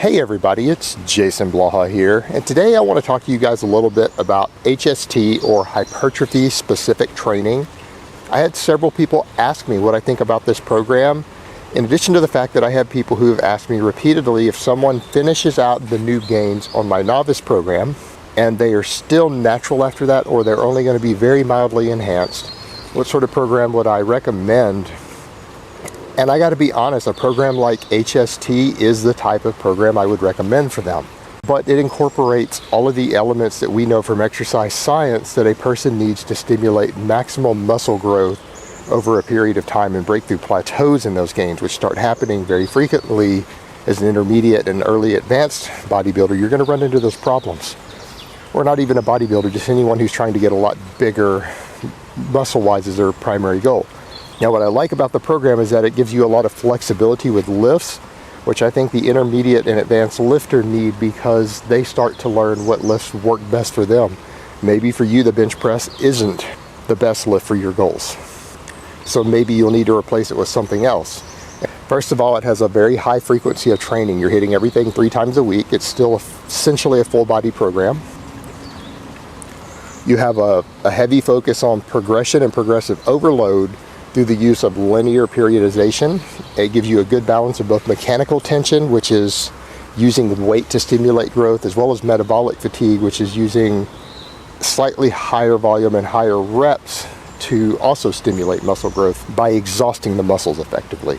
Hey everybody, it's Jason Blaha here, and today I want to talk to you guys a little bit about HST or hypertrophy specific training. I had several people ask me what I think about this program, in addition to the fact that I have people who have asked me repeatedly if someone finishes out the new gains on my Novice program and they are still natural after that, or they're only going to be very mildly enhanced, what sort of program would I recommend? And I got to be honest, a program like HST is the type of program I would recommend for them. But it incorporates all of the elements that we know from exercise science that a person needs to stimulate maximal muscle growth over a period of time and break through plateaus in those gains, which start happening very frequently as an intermediate and early advanced bodybuilder. You're going to run into those problems. Or not even a bodybuilder, just anyone who's trying to get a lot bigger muscle-wise is their primary goal. Now, what I like about the program is that it gives you a lot of flexibility with lifts, which I think the intermediate and advanced lifter need because they start to learn what lifts work best for them. Maybe for you, the bench press isn't the best lift for your goals. So maybe you'll need to replace it with something else. First of all, it has a very high frequency of training. You're hitting everything 3 times a week. It's still essentially a full body program. You have a heavy focus on progression and progressive overload through the use of linear periodization. It gives you a good balance of both mechanical tension, which is using weight to stimulate growth, as well as metabolic fatigue, which is using slightly higher volume and higher reps to also stimulate muscle growth by exhausting the muscles effectively.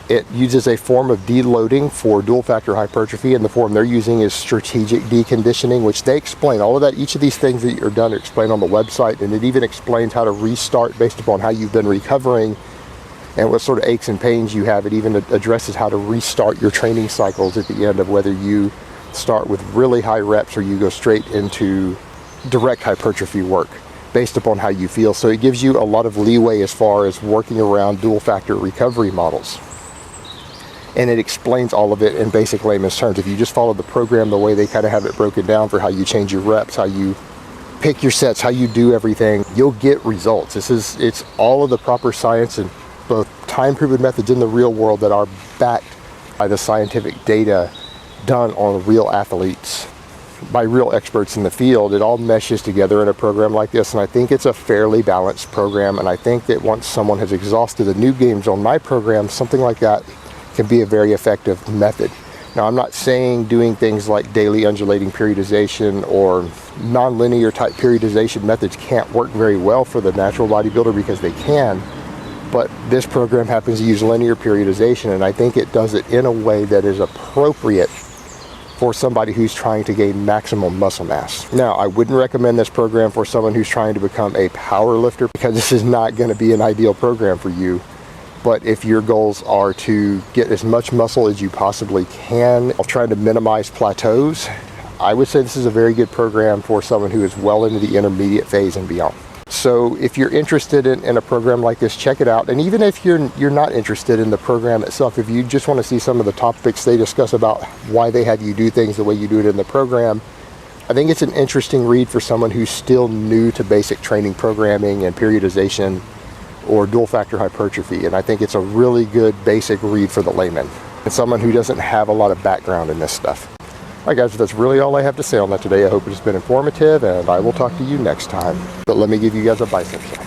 It uses a form of deloading for dual factor hypertrophy, and the form they're using is strategic deconditioning, which they explain all of that. Each of these things that you're done are explained on the website, and it even explains how to restart based upon how you've been recovering and what sort of aches and pains you have. It even addresses how to restart your training cycles at the end of whether you start with really high reps or you go straight into direct hypertrophy work based upon how you feel. So it gives you a lot of leeway as far as working around dual factor recovery models. And it explains all of it in basic layman's terms. If you just follow the program the way they kind of have it broken down for how you change your reps, how you pick your sets, how you do everything, you'll get results. It's all of the proper science and both time-proven methods in the real world that are backed by the scientific data done on real athletes by real experts in the field. It all meshes together in a program like this, and I think it's a fairly balanced program. And I think that once someone has exhausted the new games on my program, something like that can be a very effective method. Now, I'm not saying doing things like daily undulating periodization or non-linear type periodization methods can't work very well for the natural bodybuilder, because they can, but this program happens to use linear periodization, and I think it does it in a way that is appropriate for somebody who's trying to gain maximum muscle mass. Now, I wouldn't recommend this program for someone who's trying to become a power lifter, because this is not going to be an ideal program for you. But if your goals are to get as much muscle as you possibly can while trying to minimize plateaus, I would say this is a very good program for someone who is well into the intermediate phase and beyond. So if you're interested in a program like this, check it out. And even if you're not interested in the program itself, if you just want to see some of the topics they discuss about why they have you do things the way you do it in the program, I think it's an interesting read for someone who's still new to basic training programming and periodization or dual factor hypertrophy. And I think it's a really good basic read for the layman and someone who doesn't have a lot of background in this stuff. All right, guys, that's really all I have to say on that today. I hope it has been informative, and I will talk to you next time. But let me give you guys a bicep check.